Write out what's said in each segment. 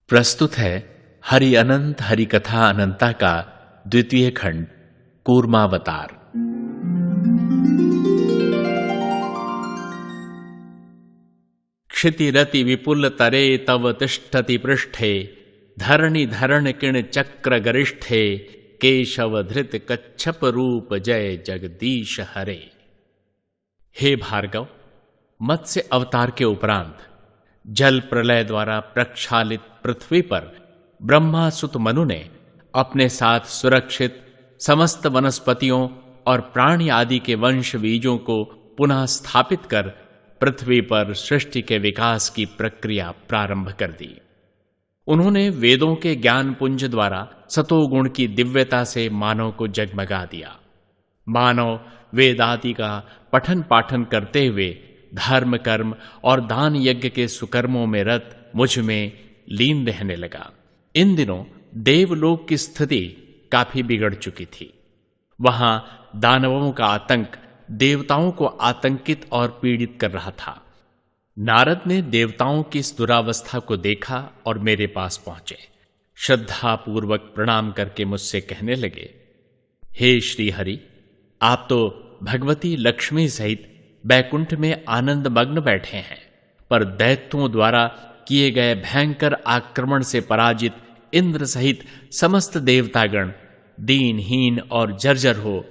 प्रस्तुत है हरि अनंत हरि कथा अनंता का द्वितीय खंड कूर्मावतार। क्षितिरति विपुल तरे तव तिष्ठति पृष्ठे धरणि धरण किण चक्र गरिष्ठे केशव धृत कच्छप रूप जय जगदीश हरे। हे भार्गव, मत्स्य अवतार के उपरांत जल प्रलय द्वारा प्रक्षालित पृथ्वी पर ब्रह्मासुत मनु ने अपने साथ सुरक्षित समस्त वनस्पतियों और प्राणी आदि के वंश बीजों को पुनः स्थापित कर पृथ्वी पर सृष्टि के विकास की प्रक्रिया प्रारंभ कर दी। उन्होंने वेदों के ज्ञान पुंज द्वारा सतोगुण की दिव्यता से मानव को जगमगा दिया। मानव वेद आदि का पठन पाठन करते हुए धर्म कर्म और दान यज्ञ के सुकर्मों में रत मुझ में लीन रहने लगा। इन दिनों देवलोक की स्थिति काफी बिगड़ चुकी थी। वहां दानवों का आतंक देवताओं को आतंकित और पीड़ित कर रहा था। नारद ने देवताओं की इस दुरावस्था को देखा और मेरे पास पहुंचे। श्रद्धापूर्वक प्रणाम करके मुझसे कहने लगे, हे श्री हरि, आप तो भगवती लक्ष्मी सहित बैकुंठ में आनंद मग्न बैठे हैं, पर दैत्यों द्वारा किए गए भयंकर आक्रमण से पराजित इंद्र सहित समस्त देवतागण दीनहीन और जर्जर हो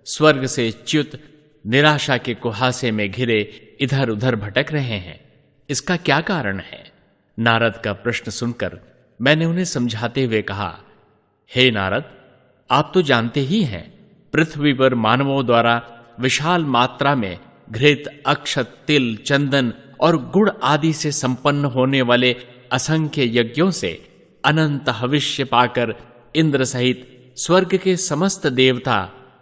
स्वर्ग से च्युत निराशा के कुहासे में घिरे इधर उधर भटक रहे हैं। इसका क्या कारण है? नारद का प्रश्न सुनकर मैंने उन्हें समझाते हुए कहा, हे नारद, आप तो जानते ही हैं, पृथ्वी पर मानवों द्वारा विशाल मात्रा में घृत, अक्षत, तिल, चंदन और गुड़ आदि से संपन्न होने वाले असंख्य यज्ञों से अनंत हविष्य पाकर इंद्र सहित स्वर्ग के समस्त देवता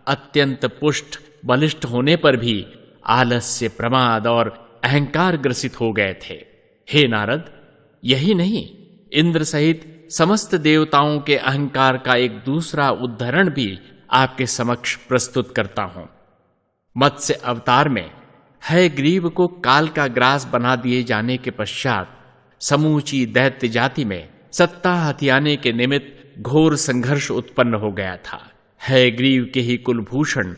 अत्यंत पुष्ट बलिष्ठ होने पर भी आलस्य, प्रमाद और अहंकार ग्रसित हो गए थे। हे नारद, यही नहीं, इंद्र सहित समस्त देवताओं के अहंकार का एक दूसरा उदाहरण भी आपके समक्ष प्रस्तुत करता हूं। मत्स्य अवतार में हयग्रीव को काल का ग्रास बना दिए जाने के पश्चात समूची दैत्य जाति में सत्ता हथियाने के निमित्त घोर संघर्ष उत्पन्न हो गया था। हयग्रीव के ही कुलभूषण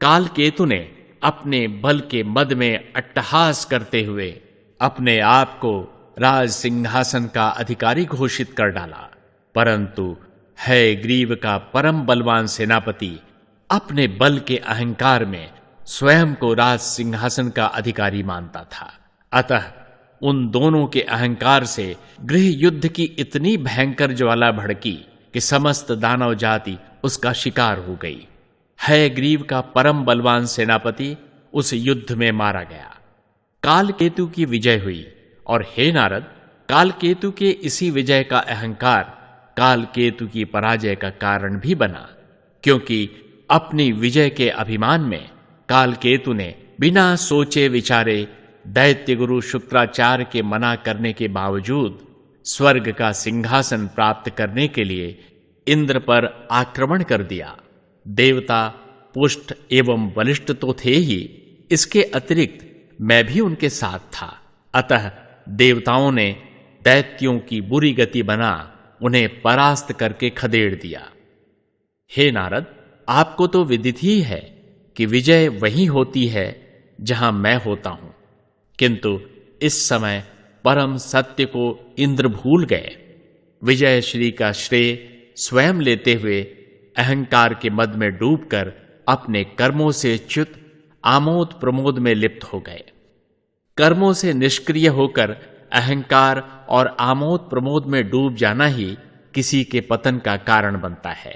काल केतु ने अपने बल के मद में अट्टहास करते हुए अपने आप को राज सिंहासन का अधिकारी घोषित कर डाला, परंतु हयग्रीव का परम बलवान सेनापति अपने बल के अहंकार में स्वयं को राज सिंहासन का अधिकारी मानता था। अतः उन दोनों के अहंकार से गृह युद्ध की इतनी भयंकर ज्वाला भड़की कि समस्त दानव जाति उसका शिकार हो गई। हयग्रीव का परम बलवान सेनापति उस युद्ध में मारा गया। कालकेतु की विजय हुई और हे नारद, कालकेतु के इसी विजय का अहंकार कालकेतु की पराजय का कारण भी बना, क्योंकि अपनी विजय के अभिमान में कालकेतु ने बिना सोचे विचारे दैत्य गुरु शुक्राचार्य के मना करने के बावजूद स्वर्ग का सिंहासन प्राप्त करने के लिए इंद्र पर आक्रमण कर दिया। देवता पुष्ट एवं बलिष्ठ तो थे ही, इसके अतिरिक्त मैं भी उनके साथ था। अतः देवताओं ने दैत्यों की बुरी गति बना उन्हें परास्त करके खदेड़ दिया। हे नारद, आपको तो विदित ही है कि विजय वही होती है जहां मैं होता हूं, किंतु इस समय परम सत्य को इंद्र भूल गए। विजय श्री का श्रेय स्वयं लेते हुए अहंकार के मद में डूबकर अपने कर्मों से च्युत आमोद प्रमोद में लिप्त हो गए। कर्मों से निष्क्रिय होकर अहंकार और आमोद प्रमोद में डूब जाना ही किसी के पतन का कारण बनता है।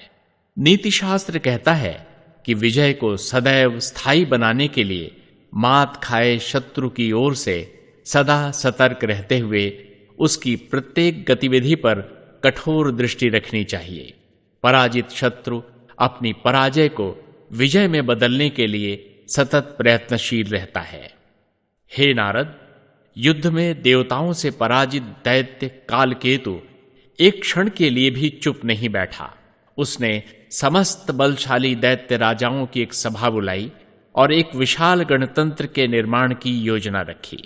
नीतिशास्त्र कहता है कि विजय को सदैव स्थायी बनाने के लिए मात खाए शत्रु की ओर से सदा सतर्क रहते हुए उसकी प्रत्येक गतिविधि पर कठोर दृष्टि रखनी चाहिए। पराजित शत्रु अपनी पराजय को विजय में बदलने के लिए सतत प्रयत्नशील रहता है। हे नारद, युद्ध में देवताओं से पराजित दैत्य कालकेतु एक क्षण के लिए भी चुप नहीं बैठा। उसने समस्त बलशाली दैत्य राजाओं की एक सभा बुलाई और एक विशाल गणतंत्र के निर्माण की योजना रखी।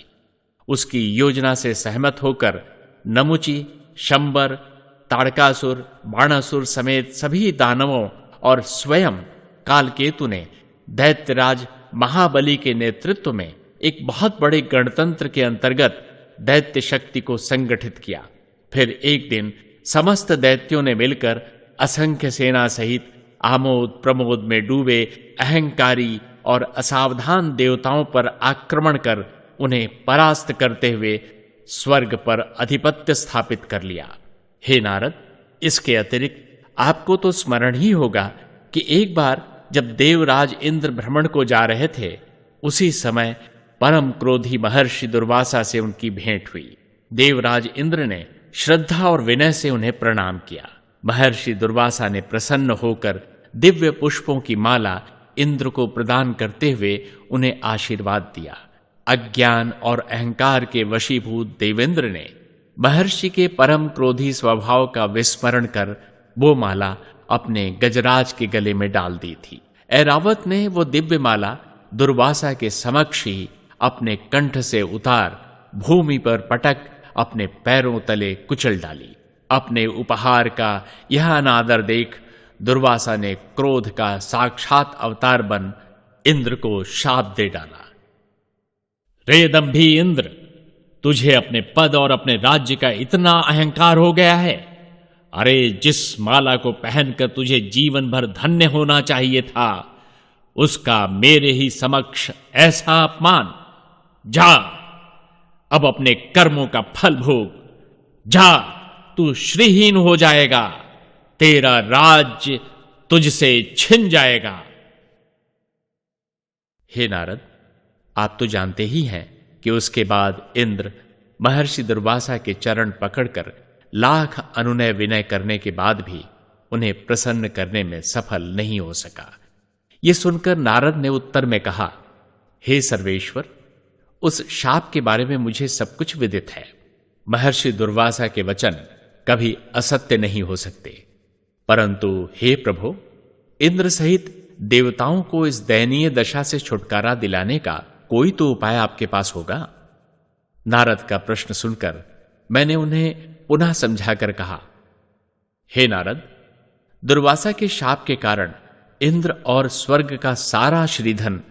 उसकी योजना से सहमत होकर नमुची शंबर, ताड़कासुर, बाणासुर समेत सभी दानवों और स्वयं कालकेतु ने दैत्यराज महाबली के नेतृत्व में एक बहुत बड़े गणतंत्र के अंतर्गत दैत्य शक्ति को संगठित किया। फिर एक दिन समस्त दैत्यों ने मिलकर असंख्य सेना सहित आमोद प्रमोद में डूबे अहंकारी और असावधान देवताओं पर आक्रमण कर उन्हें परास्त करते हुए स्वर्ग पर अधिपत्य स्थापित कर लिया। हे नारद, इसके अतिरिक्त आपको तो स्मरण ही होगा कि एक बार जब देवराज इंद्र भ्रमण को जा रहे थे, उसी समय परम क्रोधी महर्षि दुर्वासा से उनकी भेंट हुई। देवराज इंद्र ने श्रद्धा और विनय से उन्हें प्रणाम किया। महर्षि दुर्वासा ने प्रसन्न होकर दिव्य पुष्पों की माला इंद्र को प्रदान करते हुए उन्हें आशीर्वाद दिया। अज्ञान और अहंकार के वशीभूत देवेंद्र ने महर्षि के परम क्रोधी स्वभाव का विस्मरण कर वो माला अपने गजराज के गले में डाल दी थी। ऐरावत ने वो दिव्य माला दुर्वासा के समक्ष ही अपने कंठ से उतार भूमि पर पटक अपने पैरों तले कुचल डाली। अपने उपहार का यह अनादर देख दुर्वासा ने क्रोध का साक्षात अवतार बन इंद्र को शाप दे डाला। रे दंभी इंद्र, तुझे अपने पद और अपने राज्य का इतना अहंकार हो गया है। अरे, जिस माला को पहनकर तुझे जीवन भर धन्य होना चाहिए था, उसका मेरे ही समक्ष ऐसा अपमान। जा, अब अपने कर्मों का फल भोग। जा, तू श्रीहीन हो जाएगा, तेरा राज्य तुझसे छिन जाएगा। हे नारद, आप तो जानते ही हैं कि उसके बाद इंद्र महर्षि दुर्वासा के चरण पकड़कर लाख अनुनय विनय करने के बाद भी उन्हें प्रसन्न करने में सफल नहीं हो सका। ये सुनकर नारद ने उत्तर में कहा, हे सर्वेश्वर, उस शाप के बारे में मुझे सब कुछ विदित है। महर्षि दुर्वासा के वचन कभी असत्य नहीं हो सकते। परंतु हे प्रभु, इंद्र सहित देवताओं को इस दयनीय दशा से छुटकारा दिलाने का कोई तो उपाय आपके पास होगा। नारद का प्रश्न सुनकर मैंने उन्हें पुनः समझाकर कहा, हे नारद, दुर्वासा के शाप के कारण इंद्र और स्वर्ग का सारा श्रीधन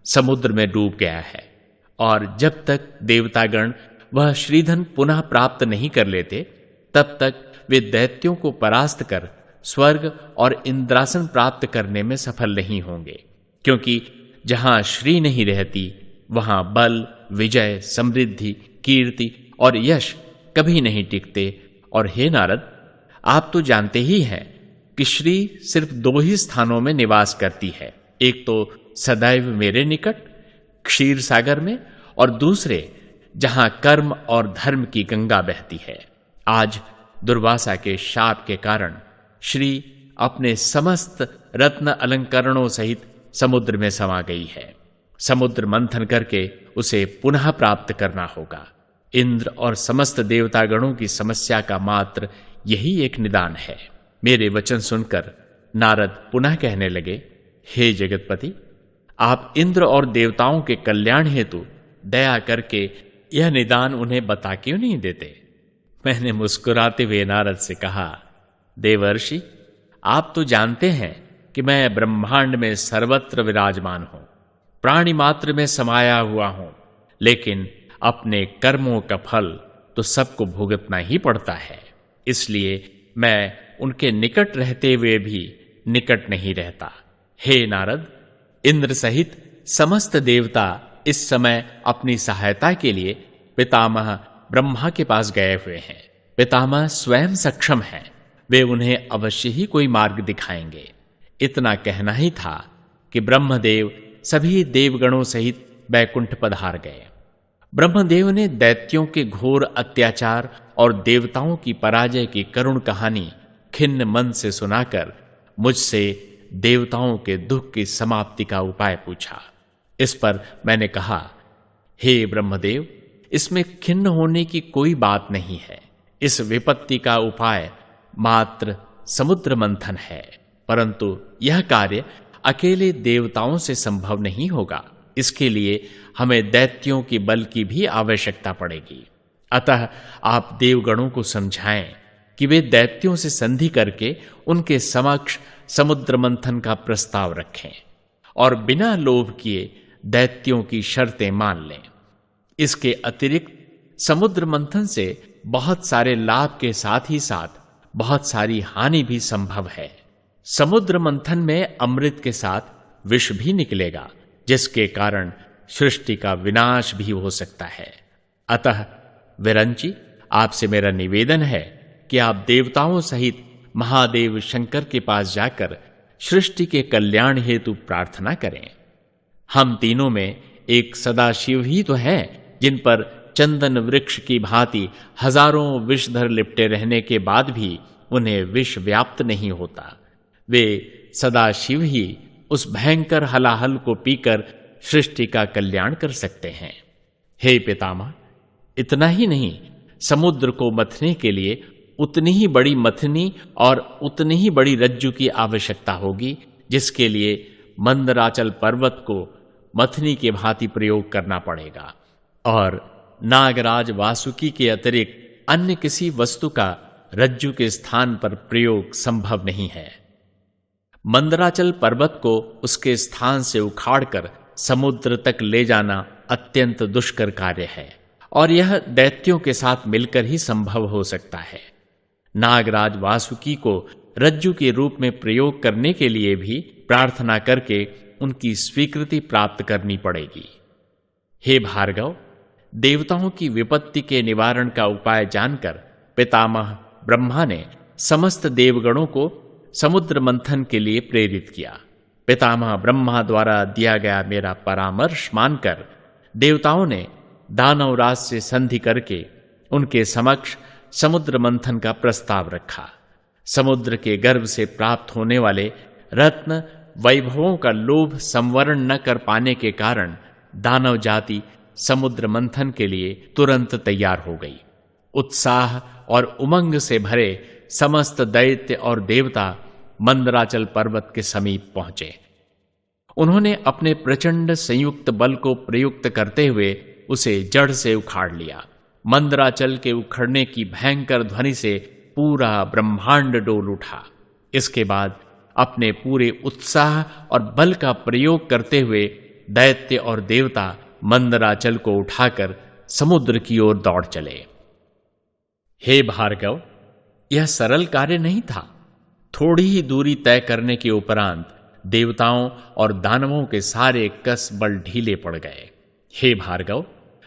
समुद्र में डूब गया है, और जब तक देवतागण वह श्रीधन पुनः प्राप्त नहीं कर लेते, तब तक वे दैत्यों को परास्त कर स्वर्ग और इंद्रासन प्राप्त करने में सफल नहीं होंगे। क्योंकि जहां श्री नहीं रहती, वहां बल, विजय, समृद्धि, कीर्ति और यश कभी नहीं टिकते। और हे नारद, आप तो जानते ही हैं कि श्री सिर्फ दो ही स्थानों में निवास करती है। एक तो सदैव मेरे निकट क्षीर सागर में, और दूसरे जहां कर्म और धर्म की गंगा बहती है। आज दुर्वासा के शाप के कारण श्री अपने समस्त रत्न अलंकरणों सहित समुद्र में समा गई है। समुद्र मंथन करके उसे पुनः प्राप्त करना होगा। इंद्र और समस्त देवतागणों की समस्या का मात्र यही एक निदान है। मेरे वचन सुनकर नारद पुनः कहने लगे, हे जगतपति, आप इंद्र और देवताओं के कल्याण हेतु दया करके यह निदान उन्हें बता क्यों नहीं देते? मैंने मुस्कुराते हुए नारद से कहा, देवर्षि, आप तो जानते हैं कि मैं ब्रह्मांड में सर्वत्र विराजमान हूं, प्राणी मात्र में समाया हुआ हूं, लेकिन अपने कर्मों का फल तो सबको भुगतना ही पड़ता है। इसलिए मैं उनके निकट रहते हुए भी निकट नहीं रहता। हे नारद, इंद्र सहित समस्त देवता इस समय अपनी सहायता के लिए पितामह ब्रह्मा के पास गए हुए हैं। पितामह स्वयं सक्षम हैं, वे उन्हें अवश्य ही कोई मार्ग दिखाएंगे। इतना कहना ही था कि ब्रह्मदेव सभी देवगणों सहित बैकुंठ पधार गए। ब्रह्मदेव ने दैत्यों के घोर अत्याचार और देवताओं की पराजय की करुण कहानी खिन्न मन से सुनाकर मुझसे देवताओं के दुख की समाप्ति का उपाय पूछा। इस पर मैंने कहा, हे ब्रह्मदेव, इसमें खिन्न होने की कोई बात नहीं है। इस विपत्ति का उपाय मात्र समुद्र मंथन है, परंतु यह कार्य अकेले देवताओं से संभव नहीं होगा। इसके लिए हमें दैत्यों की बल की भी आवश्यकता पड़ेगी। अतः आप देवगणों को समझाएं कि वे दैत्यों से संधि करके उनके समक्ष समुद्र मंथन का प्रस्ताव रखें और बिना लोभ किए दैत्यों की शर्तें मान लें। इसके अतिरिक्त समुद्र मंथन से बहुत सारे लाभ के साथ ही साथ बहुत सारी हानि भी संभव है। समुद्र मंथन में अमृत के साथ विष भी निकलेगा, जिसके कारण सृष्टि का विनाश भी हो सकता है। अतः विरंची, आपसे मेरा निवेदन है कि आप देवताओं सहित महादेव शंकर के पास जाकर सृष्टि के कल्याण हेतु प्रार्थना करें। हम तीनों में एक सदाशिव ही तो है जिन पर चंदन वृक्ष की भांति हजारों विषधर लिपटे रहने के बाद भी उन्हें विष व्याप्त नहीं होता। वे सदाशिव ही उस भयंकर हलाहल को पीकर सृष्टि का कल्याण कर सकते हैं। हे पितामह, इतना ही नहीं, समुद्र को मथने के लिए उतनी ही बड़ी मथनी और उतनी ही बड़ी रज्जु की आवश्यकता होगी, जिसके लिए मंदराचल पर्वत को मथनी के भांति प्रयोग करना पड़ेगा और नागराज वासुकी के अतिरिक्त अन्य किसी वस्तु का रज्जु के स्थान पर प्रयोग संभव नहीं है। मंदराचल पर्वत को उसके स्थान से उखाड़कर समुद्र तक ले जाना अत्यंत दुष्कर कार्य है और यह दैत्यों के साथ मिलकर ही संभव हो सकता है। नागराज वासुकी को रज्जु के रूप में प्रयोग करने के लिए भी प्रार्थना करके उनकी स्वीकृति प्राप्त करनी पड़ेगी। हे भार्गव, देवताओं की विपत्ति के निवारण का उपाय जानकर पितामह ब्रह्मा ने समस्त देवगणों को समुद्र मंथन के लिए प्रेरित किया। पितामह ब्रह्मा द्वारा दिया गया मेरा परामर्श मानकर देवताओं ने दानवराज से संधि करके उनके समक्ष समुद्र मंथन का प्रस्ताव रखा। समुद्र के गर्भ से प्राप्त होने वाले रत्न वैभवों का लोभ संवरण न कर पाने के कारण दानव जाति समुद्र मंथन के लिए तुरंत तैयार हो गई। उत्साह और उमंग से भरे समस्त दैत्य और देवता मंदराचल पर्वत के समीप पहुंचे। उन्होंने अपने प्रचंड संयुक्त बल को प्रयुक्त करते हुए उसे जड़ से उखाड़ लिया। मंदराचल के उखड़ने की भयंकर ध्वनि से पूरा ब्रह्मांड डोल उठा। इसके बाद अपने पूरे उत्साह और बल का प्रयोग करते हुए दैत्य और देवता मंदराचल को उठाकर समुद्र की ओर दौड़ चले। हे भार्गव, यह सरल कार्य नहीं था। थोड़ी ही दूरी तय करने के उपरांत देवताओं और दानवों के सारे कस बल ढीले पड़ गए। हे भार्गव,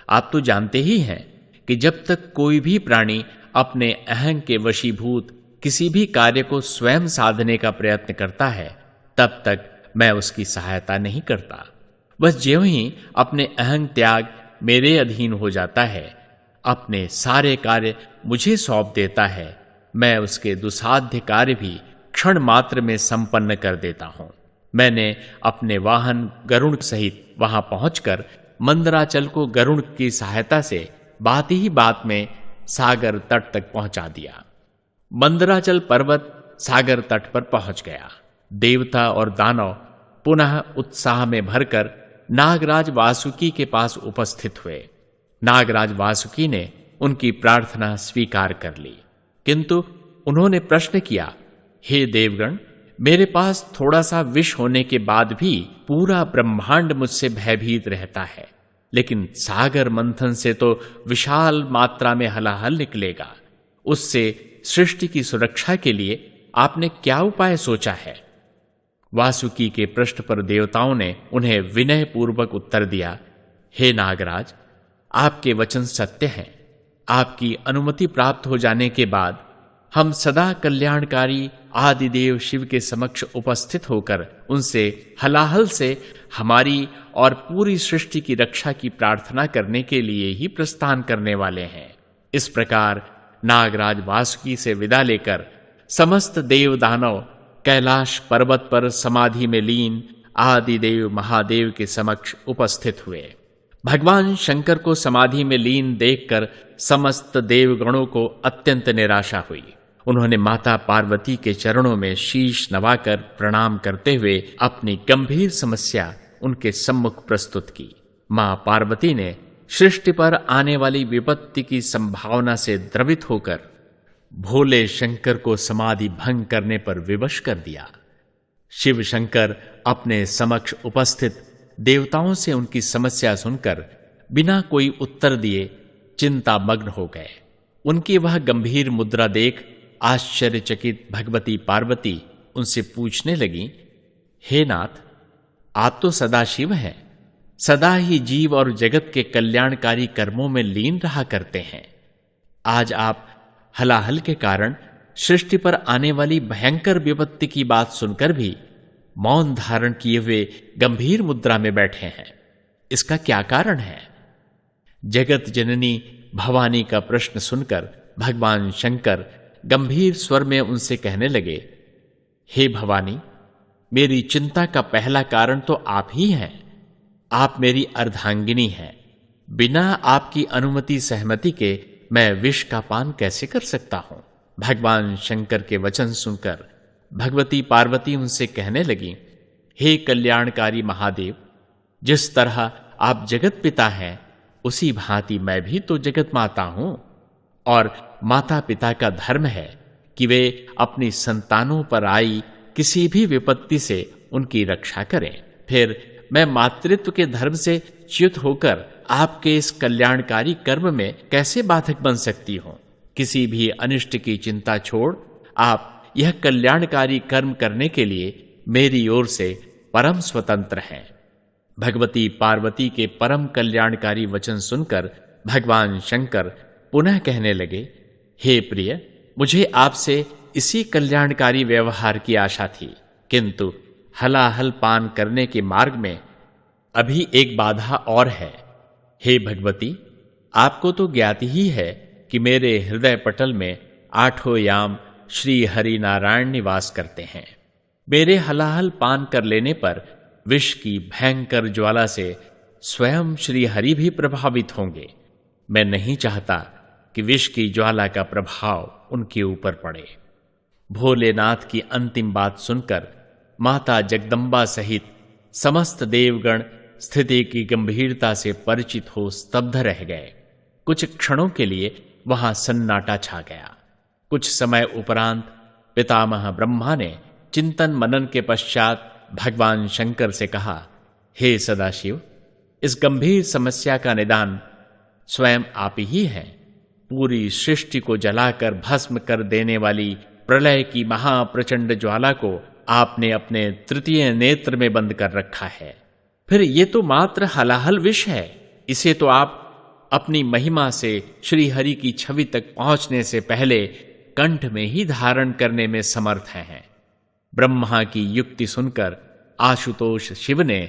आप तो जानते ही हैं कि जब तक कोई भी प्राणी अपने अहं के वशीभूत किसी भी कार्य को स्वयं साधने का प्रयत्न करता है, तब तक मैं उसकी सहायता नहीं करता। बस ज्यों ही अपने अहं त्याग मेरे अधीन हो जाता है, अपने सारे कार्य मुझे सौंप देता है, मैं उसके दुसाध्य कार्य भी क्षण मात्र में संपन्न कर देता हूं। मैंने अपने वाहन गरुड़ सहित वहां पहुंचकर मंदराचल को गरुड़ की सहायता से बात ही बात में सागर तट तक पहुंचा दिया। मंदराचल पर्वत सागर तट पर पहुंच गया। देवता और दानव पुनः उत्साह में भरकर नागराज वासुकी के पास उपस्थित हुए। नागराज वासुकी ने उनकी प्रार्थना स्वीकार कर ली, किंतु उन्होंने प्रश्न किया, हे देवगण, मेरे पास थोड़ा सा विष होने के बाद भी पूरा ब्रह्मांड मुझसे भयभीत रहता है, लेकिन सागर मंथन से तो विशाल मात्रा में हलाहल निकलेगा। उससे सृष्टि की सुरक्षा के लिए आपने क्या उपाय सोचा है? वासुकी के प्रश्न पर देवताओं ने उन्हें विनय पूर्वक उत्तर दिया, हे नागराज, आपके वचन सत्य हैं। आपकी अनुमति प्राप्त हो जाने के बाद हम सदा कल्याणकारी आदिदेव शिव के समक्ष उपस्थित होकर उनसे हलाहल से हमारी और पूरी सृष्टि की रक्षा की प्रार्थना करने के लिए ही प्रस्थान करने वाले हैं। इस प्रकार नागराज वासुकी से विदा लेकर समस्त देव दानव कैलाश पर्वत पर समाधि में लीन आदिदेव महादेव के समक्ष उपस्थित हुए। भगवान शंकर को समाधि में लीन देखकर समस्त देवगणों को अत्यंत निराशा हुई। उन्होंने माता पार्वती के चरणों में शीश नवाकर प्रणाम करते हुए अपनी गंभीर समस्या उनके सम्मुख प्रस्तुत की। मां पार्वती ने सृष्टि पर आने वाली विपत्ति की संभावना से द्रवित होकर भोले शंकर को समाधि भंग करने पर विवश कर दिया। शिव शंकर अपने समक्ष उपस्थित देवताओं से उनकी समस्या सुनकर बिना कोई उत्तर दिए चिंतामग्न हो गए। उनकी वह गंभीर मुद्रा देख आश्चर्यचकित भगवती पार्वती उनसे पूछने लगी, हे नाथ, आप तो सदाशिव हैं, सदा ही जीव और जगत के कल्याणकारी कर्मों में लीन रहा करते हैं। आज आप हलाहल के कारण सृष्टि पर आने वाली भयंकर विपत्ति की बात सुनकर भी मौन धारण किए हुए गंभीर मुद्रा में बैठे हैं। इसका क्या कारण है? जगत जननी भवानी का प्रश्न सुनकर भगवान शंकर गंभीर स्वर में उनसे कहने लगे, हे भवानी, मेरी चिंता का पहला कारण तो आप ही हैं। आप मेरी अर्धांगिनी हैं। बिना आपकी अनुमति सहमति के मैं विष का पान कैसे कर सकता हूं? भगवान शंकर के वचन सुनकर भगवती पार्वती उनसे कहने लगी, हे कल्याणकारी महादेव, जिस तरह आप जगत पिता हैं उसी भांति मैं भी तो जगत माता हूं, और माता पिता का धर्म है कि वे अपनी संतानों पर आई किसी भी विपत्ति से उनकी रक्षा करें। फिर मैं मातृत्व के धर्म से च्युत होकर आपके इस कल्याणकारी कर्म में कैसे बाधक बन सकती हूं? किसी भी अनिष्ट की चिंता छोड़ आप यह कल्याणकारी कर्म करने के लिए मेरी ओर से परम स्वतंत्र हैं। भगवती पार्वती के परम कल्याणकारी वचन सुनकर भगवान शंकर पुनः कहने लगे, हे प्रिय, मुझे आपसे इसी कल्याणकारी व्यवहार की आशा थी, किंतु हलाहल पान करने के मार्ग में अभी एक बाधा और है। हे भगवती, आपको तो ज्ञात ही है कि मेरे हृदय पटल में 8 याम श्री हरि नारायण निवास करते हैं। मेरे हलाहल पान कर लेने पर विष की भयंकर ज्वाला से स्वयं श्री हरि भी प्रभावित होंगे। मैं नहीं चाहता कि विष की ज्वाला का प्रभाव उनके ऊपर पड़े। भोलेनाथ की अंतिम बात सुनकर माता जगदम्बा सहित समस्त देवगण स्थिति की गंभीरता से परिचित हो स्तब्ध रह गए। कुछ क्षणों के लिए वहां सन्नाटा छा गया। कुछ समय उपरांत पितामह ब्रह्मा ने चिंतन मनन के पश्चात भगवान शंकर से कहा, हे सदाशिव, इस गंभीर समस्या का निदान स्वयं आप ही हैं। पूरी सृष्टि को जलाकर भस्म कर देने वाली प्रलय की महाप्रचंड ज्वाला को आपने अपने तृतीय नेत्र में बंद कर रखा है। फिर ये तो मात्र हलाहल विष है। इसे तो आप अपनी महिमा से श्री हरि की छवि तक पहुंचने से पहले कंठ में ही धारण करने में समर्थ हैं। ब्रह्मा की युक्ति सुनकर आशुतोष शिव ने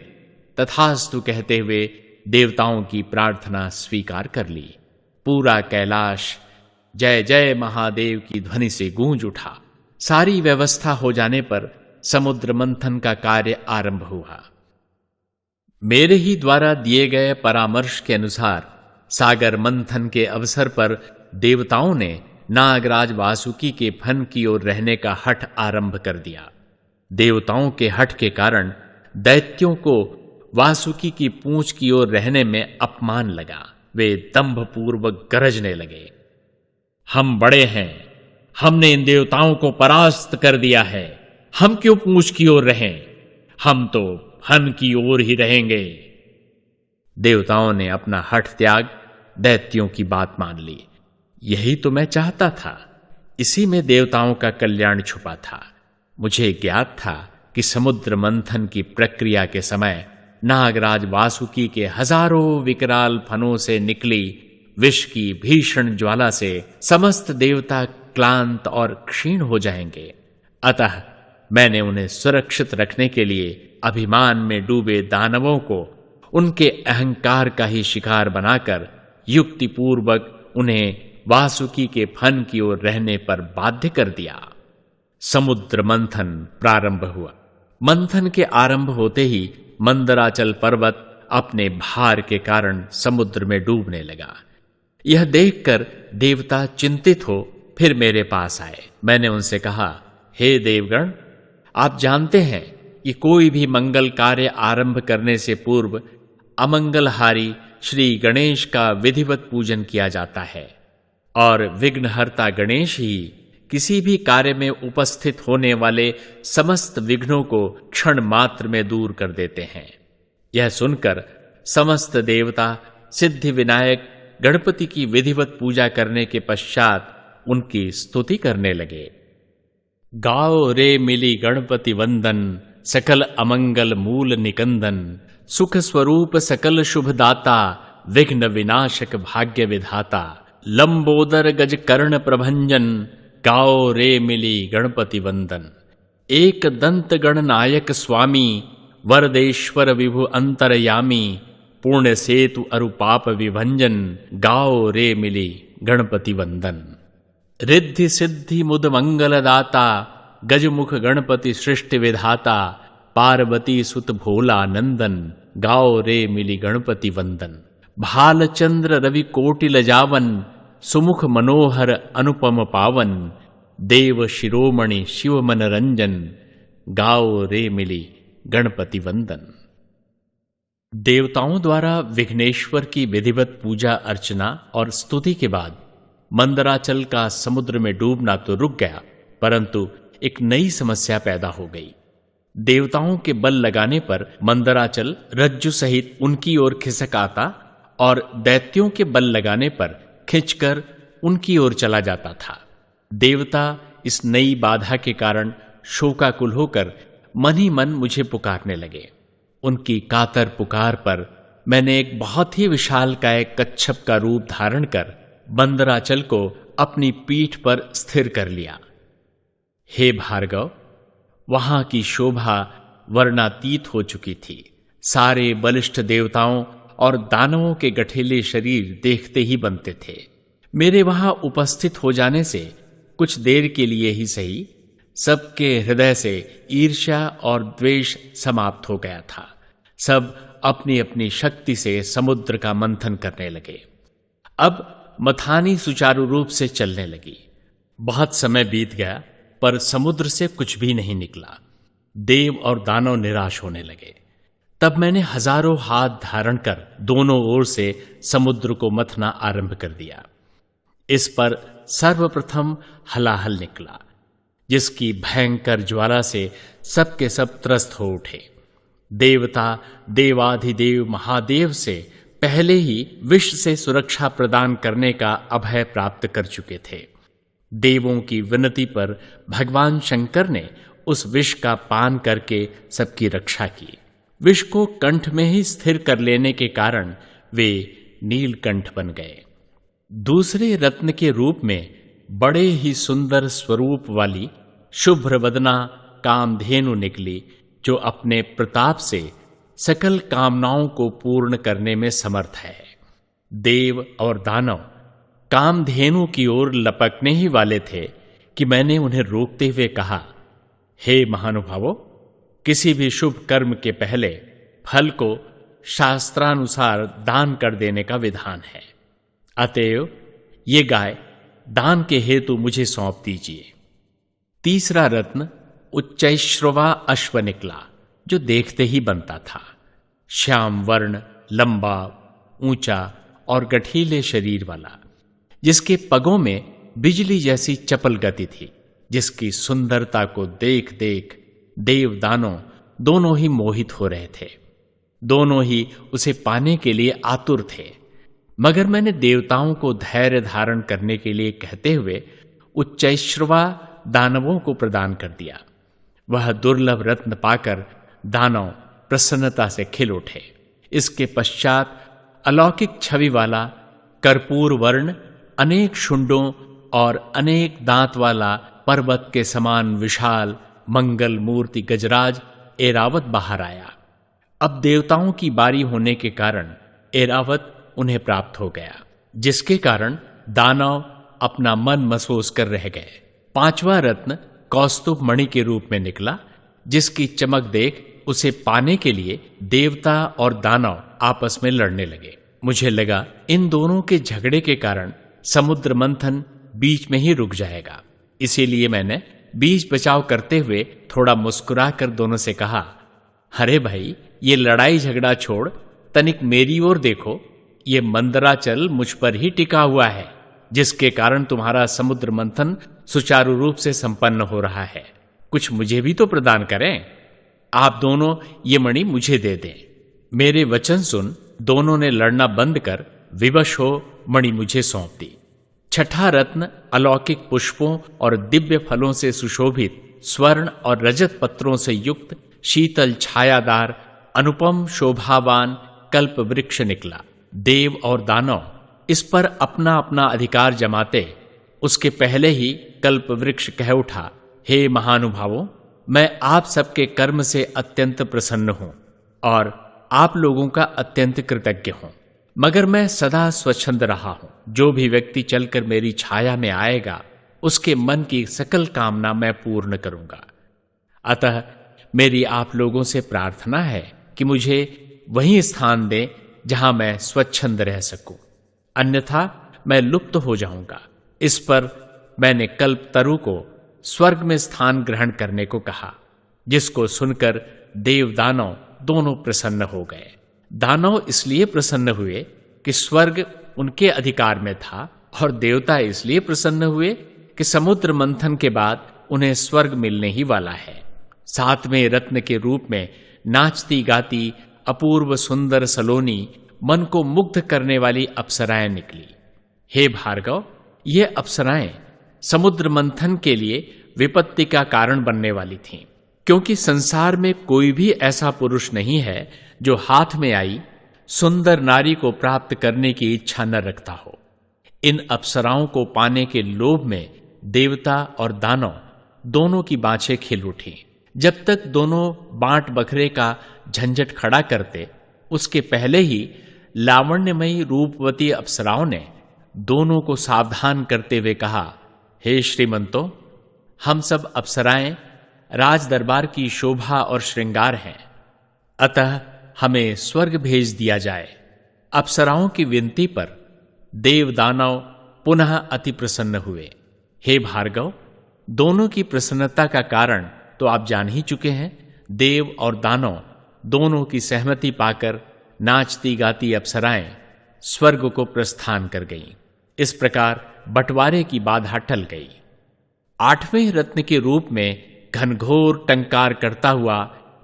तथास्तु कहते हुए देवताओं की प्रार्थना स्वीकार कर ली। पूरा कैलाश जय जय महादेव की ध्वनि से गूंज उठा। सारी व्यवस्था हो जाने पर समुद्र मंथन का कार्य आरंभ हुआ। मेरे ही द्वारा दिए गए परामर्श के अनुसार सागर मंथन के अवसर पर देवताओं ने नागराज वासुकी के फन की ओर रहने का हठ आरंभ कर दिया। देवताओं के हठ के कारण दैत्यों को वासुकी की पूंछ की ओर रहने में अपमान लगा। वे दंभपूर्वक गरजने लगे, हम बड़े हैं, हमने इन देवताओं को परास्त कर दिया है, हम क्यों पूंछ की ओर रहें, हम तो फन की ओर ही रहेंगे। देवताओं ने अपना हठ त्याग दैत्यों की बात मान ली। यही तो मैं चाहता था, इसी में देवताओं का कल्याण छुपा था। मुझे ज्ञात था कि समुद्र मंथन की प्रक्रिया के समय नागराज वासुकी के हजारों विकराल फनों से निकली विष की भीषण ज्वाला से समस्त देवता क्लांत और क्षीण हो जाएंगे। अतः मैंने उन्हें सुरक्षित रखने के लिए अभिमान में डूबे दानवों को उनके अहंकार का ही शिकार बनाकर युक्तिपूर्वक उन्हें वासुकी के फन की ओर रहने पर बाध्य कर दिया। समुद्र मंथन प्रारंभ हुआ। मंथन के आरंभ होते ही मंदराचल पर्वत अपने भार के कारण समुद्र में डूबने लगा। यह देखकर देवता चिंतित हो फिर मेरे पास आए। मैंने उनसे कहा, हे देवगण, आप जानते हैं कि कोई भी मंगल कार्य आरंभ करने से पूर्व अमंगलहारी श्री गणेश का विधिवत पूजन किया जाता है और विघ्नहर्ता गणेश ही किसी भी कार्य में उपस्थित होने वाले समस्त विघ्नों को क्षण मात्र में दूर कर देते हैं। यह सुनकर समस्त देवता सिद्धि विनायक गणपति की विधिवत पूजा करने के पश्चात उनकी स्तुति करने लगे। गाओ रे मिली गणपति वंदन, सकल अमंगल मूल निकंदन, सुख स्वरूप सकल शुभ दाता, विघ्न विनाशक भाग्य विधाता, लंबोदर गज कर्ण प्रभंजन, गाओ रे मिली गणपति वंदन। एक दंत गणनायक स्वामी, वरदेश्वर विभु अंतरयामी, पुण्य सेतु अरु पाप विभंजन, गाओ रे मिली गणपति वंदन। रिद्धि सिद्धि मुद मंगल दाता, गजमुख गणपति सृष्टि विधाता, पार्वती सुत भोला नंदन, गाओ रे मिली गणपति वंदन। भालचंद्र रवि कोटिल जावन, सुमुख मनोहर अनुपम पावन, देव शिरोमणि शिव मनरंजन, गाओ रे मिली गणपति वंदन। देवताओं द्वारा विघ्नेश्वर की विधिवत पूजा अर्चना और स्तुति के बाद मंदराचल का समुद्र में डूबना तो रुक गया, परंतु एक नई समस्या पैदा हो गई। देवताओं के बल लगाने पर मंदराचल रज्जु सहित उनकी ओर खिसक आता और दैत्यों के बल लगाने पर खिंचकर उनकी ओर चला जाता था। देवता इस नई बाधा के कारण शोकाकुल होकर मन ही मन मुझे पुकारने लगे। उनकी कातर पुकार पर मैंने एक बहुत ही विशालकाय कच्छप का रूप धारण कर मंदराचल को अपनी पीठ पर स्थिर कर लिया। हे भार्गव, वहां की शोभा वर्णातीत हो चुकी थी। सारे बलिष्ठ देवताओं और दानवों के गठीले शरीर देखते ही बनते थे। मेरे वहां उपस्थित हो जाने से कुछ देर के लिए ही सही सबके हृदय से ईर्ष्या और द्वेष समाप्त हो गया था। सब अपनी अपनी शक्ति से समुद्र का मंथन करने लगे। अब मथानी सुचारू रूप से चलने लगी। बहुत समय बीत गया पर समुद्र से कुछ भी नहीं निकला। देव और दानव निराश होने लगे। तब मैंने हजारों हाथ धारण कर दोनों ओर से समुद्र को मथना आरंभ कर दिया। इस पर सर्वप्रथम हलाहल निकला, जिसकी भयंकर ज्वाला से सबके सब त्रस्त हो उठे। देवता देवाधिदेव महादेव से पहले ही विष से सुरक्षा प्रदान करने का अभय प्राप्त कर चुके थे। देवों की विनती पर भगवान शंकर ने उस विष का पान करके सबकी रक्षा की। विष को कंठ में ही स्थिर कर लेने के कारण वे नीलकंठ बन गए। दूसरे रत्न के रूप में बड़े ही सुंदर स्वरूप वाली शुभ्र वदना कामधेनु निकली, जो अपने प्रताप से सकल कामनाओं को पूर्ण करने में समर्थ है। देव और दानव कामधेनु की ओर लपकने ही वाले थे कि मैंने उन्हें रोकते हुए कहा, हे महानुभावों, किसी भी शुभ कर्म के पहले फल को शास्त्रानुसार दान कर देने का विधान है। अतएव ये गाय दान के हेतु मुझे सौंप दीजिए। तीसरा रत्न उच्चैश्रवा अश्व निकला, जो देखते ही बनता था। श्याम वर्ण, लंबा, ऊंचा और गठीले शरीर वाला, जिसके पगों में बिजली जैसी चपल गति थी, जिसकी सुंदरता को देख देख देव दानव दोनों ही मोहित हो रहे थे। दोनों ही उसे पाने के लिए आतुर थे। मगर मैंने देवताओं को धैर्य धारण करने के लिए कहते हुए उच्चैश्रवा दानवों को प्रदान कर दिया। वह दुर्लभ रत्न पाकर दानव प्रसन्नता से खिल उठे। इसके पश्चात अलौकिक छवि वाला कर्पूर वर्ण, अनेक शुंडों और अनेक दांत वाला पर्वत के समान विशाल मंगल मूर्ति गजराज ऐरावत बाहर आया। अब देवताओं की बारी होने के कारण ऐरावत उन्हें प्राप्त हो गया, जिसके कारण दानव अपना मन महसूस कर रह गए। पांचवा रत्न कौस्तुभ मणि के रूप में निकला, जिसकी चमक देख उसे पाने के लिए देवता और दानव आपस में लड़ने लगे। मुझे लगा इन दोनों के झगड़े के कारण समुद्र मंथन बीच में ही रुक जाएगा। इसीलिए मैंने बीच बचाव करते हुए थोड़ा मुस्कुरा कर दोनों से कहा, अरे भाई, ये लड़ाई झगड़ा छोड़ तनिक मेरी ओर देखो। ये मंदराचल मुझ पर ही टिका हुआ है, जिसके कारण तुम्हारा समुद्र मंथन सुचारू रूप से संपन्न हो रहा है। कुछ मुझे भी तो प्रदान करें। आप दोनों ये मणि मुझे दे दें। मेरे वचन सुन दोनों ने लड़ना बंद कर विवश हो मणि मुझे सौंप दी। छठा रत्न अलौकिक पुष्पों और दिव्य फलों से सुशोभित स्वर्ण और रजत पत्रों से युक्त शीतल छायादार अनुपम शोभावान कल्प वृक्ष निकला। देव और दानव इस पर अपना अपना अधिकार जमाते उसके पहले ही कल्प वृक्ष कह उठा, हे महानुभावों, मैं आप सबके कर्म से अत्यंत प्रसन्न हूं और आप लोगों का अत्यंत कृतज्ञ हूं, मगर मैं सदा स्वच्छंद रहा हूं। जो भी व्यक्ति चलकर मेरी छाया में आएगा उसके मन की सकल कामना मैं पूर्ण करूंगा। अतः मेरी आप लोगों से प्रार्थना है कि मुझे वही स्थान दें जहां मैं स्वच्छंद रह सकूं, अन्यथा मैं लुप्त हो जाऊंगा। इस पर मैंने कल्पतरु को स्वर्ग में स्थान ग्रहण करने को कहा, जिसको सुनकर देव दानव दोनों प्रसन्न हो गए। दानव इसलिए प्रसन्न हुए कि स्वर्ग उनके अधिकार में था, और देवता इसलिए प्रसन्न हुए कि समुद्र मंथन के बाद उन्हें स्वर्ग मिलने ही वाला है। सातवें रत्न के रूप में नाचती गाती अपूर्व सुंदर सलोनी मन को मुग्ध करने वाली अप्सराएं निकली। हे भार्गव, ये अप्सराएं समुद्र मंथन के लिए विपत्ति का कारण बनने वाली थीं, क्योंकि संसार में कोई भी ऐसा पुरुष नहीं है जो हाथ में आई सुंदर नारी को प्राप्त करने की इच्छा न रखता हो। इन अप्सराओं को पाने के लोभ में देवता और दानव दोनों की बाँछें खिल उठी। जब तक दोनों बांट बखरे का झंझट खड़ा करते, उसके पहले ही लावण्यमयी रूपवती अप्सराओं ने दोनों को सावधान करते हुए कहा, हे श्रीमंतों, हम सब अप्सराएं राज दरबार की शोभा और श्रृंगार हैं, अतः हमें स्वर्ग भेज दिया जाए। अप्सराओं की विनती पर देव दानव पुनः अति प्रसन्न हुए। हे भार्गव, दोनों की प्रसन्नता का कारण तो आप जान ही चुके हैं। देव और दानव दोनों की सहमति पाकर नाचती गाती अप्सराएं स्वर्ग को प्रस्थान कर गईं। इस प्रकार बंटवारे की बाधा टल गई। आठवें रत्न के रूप में घनघोर टंकार करता हुआ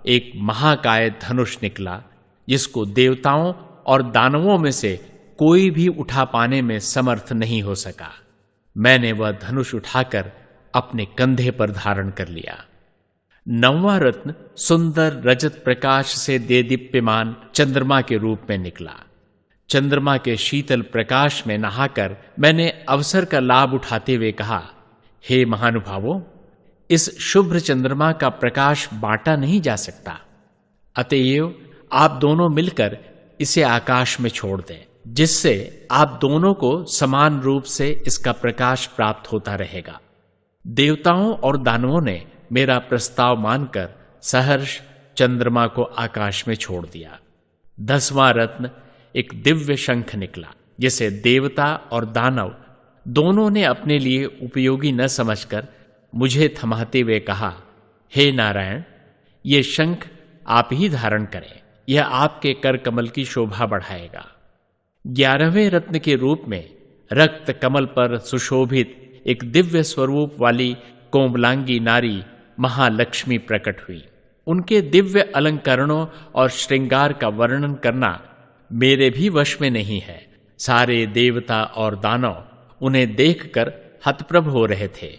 एक महाकाय धनुष निकला, जिसको देवताओं और दानवों में से कोई भी उठा पाने में समर्थ नहीं हो सका। मैंने वह धनुष उठाकर अपने कंधे पर धारण कर लिया। नौवां रत्न सुंदर रजत प्रकाश से देदीप्यमान चंद्रमा के रूप में निकला। चंद्रमा के शीतल प्रकाश में नहाकर मैंने अवसर का लाभ उठाते हुए कहा, हे महानुभावों, इस शुभ्र चंद्रमा का प्रकाश बांटा नहीं जा सकता, अतएव आप दोनों मिलकर इसे आकाश में छोड़ दें, जिससे आप दोनों को समान रूप से इसका प्रकाश प्राप्त होता रहेगा। देवताओं और दानवों ने मेरा प्रस्ताव मानकर सहर्ष चंद्रमा को आकाश में छोड़ दिया। 10वां रत्न एक दिव्य शंख निकला, जिसे देवता और दानव दोनों ने अपने लिए उपयोगी न समझकर मुझे थमाते हुए कहा, हे नारायण, ये शंख आप ही धारण करें, यह आपके कर कमल की शोभा बढ़ाएगा। 11वें रत्न के रूप में रक्त कमल पर सुशोभित एक दिव्य स्वरूप वाली कोमलांगी नारी महालक्ष्मी प्रकट हुई। उनके दिव्य अलंकरणों और श्रृंगार का वर्णन करना मेरे भी वश में नहीं है। सारे देवता और दानव उन्हें देखकर हतप्रभ हो रहे थे।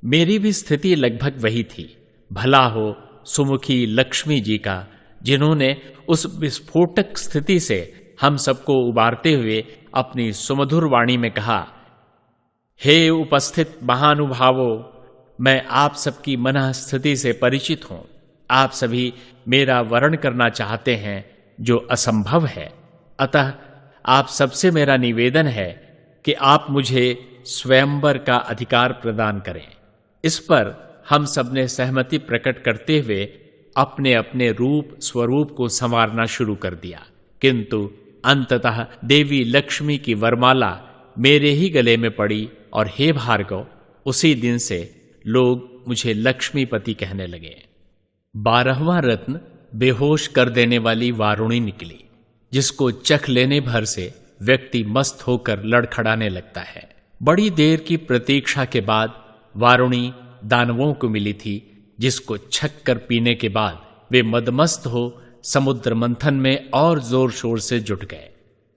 मेरी भी स्थिति लगभग वही थी। भला हो सुमुखी लक्ष्मी जी का, जिन्होंने उस विस्फोटक स्थिति से हम सबको उबारते हुए अपनी सुमधुर वाणी में कहा, हे उपस्थित महानुभावों, मैं आप सबकी मनः स्थिति से परिचित हूं। आप सभी मेरा वरण करना चाहते हैं, जो असंभव है। अतः आप सबसे मेरा निवेदन है कि आप मुझे स्वयंवर का अधिकार प्रदान करें। इस पर हम सबने सहमति प्रकट करते हुए अपने अपने रूप स्वरूप को संवारना शुरू कर दिया, किंतु अंततः देवी लक्ष्मी की वरमाला मेरे ही गले में पड़ी और हे भार्गव, उसी दिन से लोग मुझे लक्ष्मीपति कहने लगे। 12वां रत्न बेहोश कर देने वाली वारुणी निकली, जिसको चख लेने भर से व्यक्ति मस्त होकर लड़खड़ाने लगता है। बड़ी देर की प्रतीक्षा के बाद वारुणी दानवों को मिली थी, जिसको छक्कर पीने के बाद वे मदमस्त हो समुद्र मंथन में और जोर शोर से जुट गए,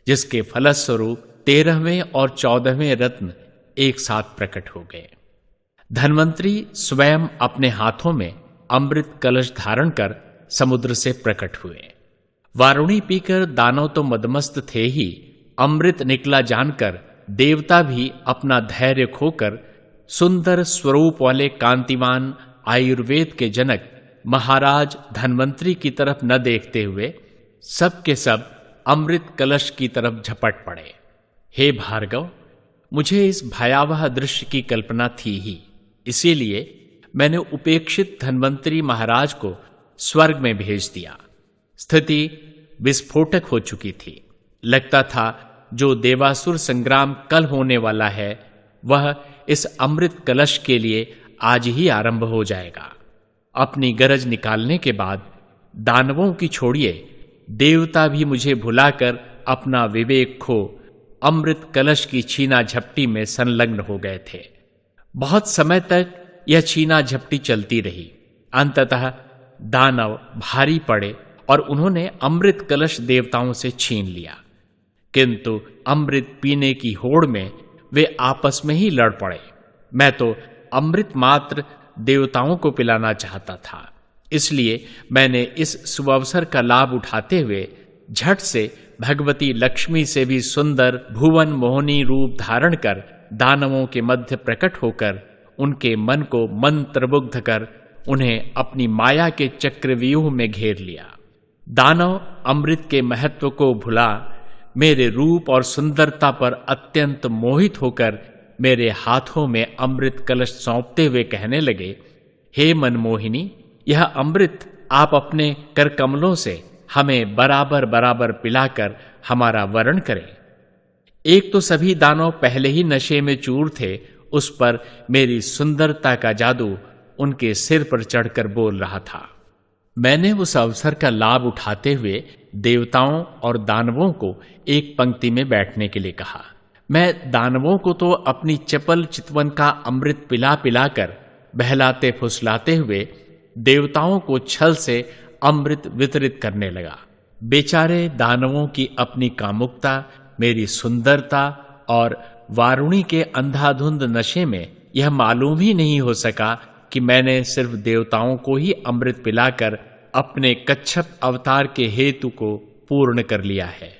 जिसके फलस्वरूप 13वें और 14वें रत्न एक साथ प्रकट हो गए। धन्वंतरी स्वयं अपने हाथों में अमृत कलश धारण कर समुद्र से प्रकट हुए। वारुणी पीकर दानव तो मदमस्त थे ही, अमृत निकला जानकर देवता भी अपना धैर्य खोकर सुंदर स्वरूप वाले कांतिवान आयुर्वेद के जनक महाराज धन्वंतरी की तरफ न देखते हुए सब के सब अमृत कलश की तरफ झपट पड़े। हे भार्गव, मुझे इस भयावह दृश्य की कल्पना थी ही, इसीलिए मैंने उपेक्षित धन्वंतरी महाराज को स्वर्ग में भेज दिया। स्थिति विस्फोटक हो चुकी थी। लगता था जो देवासुर संग्राम कल होने वाला है वह इस अमृत कलश के लिए आज ही आरंभ हो जाएगा। अपनी गरज निकालने के बाद दानवों की छोड़िए, देवता भी मुझे भुलाकर अपना विवेक खो अमृत कलश की छीना झपटी में संलग्न हो गए थे। बहुत समय तक यह छीना झपटी चलती रही। अंततः दानव भारी पड़े और उन्होंने अमृत कलश देवताओं से छीन लिया, किंतु अमृत पीने की होड़ में वे आपस में ही लड़ पड़े। मैं तो अमृत मात्र देवताओं को पिलाना चाहता था, इसलिए मैंने इस सुअवसर का लाभ उठाते हुए झट से भगवती लक्ष्मी से भी सुंदर भुवन मोहिनी रूप धारण कर दानवों के मध्य प्रकट होकर उनके मन को मंत्रमुग्ध कर उन्हें अपनी माया के चक्रव्यूह में घेर लिया। दानव अमृत के महत्व को भुला मेरे रूप और सुंदरता पर अत्यंत मोहित होकर मेरे हाथों में अमृत कलश सौंपते हुए कहने लगे, हे मनमोहिनी, यह अमृत आप अपने कर कमलों से हमें बराबर बराबर पिलाकर हमारा वरण करें। एक तो सभी दानव पहले ही नशे में चूर थे, उस पर मेरी सुंदरता का जादू उनके सिर पर चढ़कर बोल रहा था। मैंने उस अवसर का लाभ उठाते हुए देवताओं और दानवों को एक पंक्ति में बैठने के लिए कहा। मैं दानवों को तो अपनी चपल चितवन का अमृत पिला पिलाकर बहलाते फुसलाते हुए देवताओं को छल से अमृत वितरित करने लगा। बेचारे दानवों की अपनी कामुकता, मेरी सुंदरता और वारुणी के अंधाधुंध नशे में यह मालूम ही नहीं हो सका कि मैंने सिर्फ देवताओं को ही अमृत पिलाकर अपने कच्छप अवतार के हेतु को पूर्ण कर लिया है।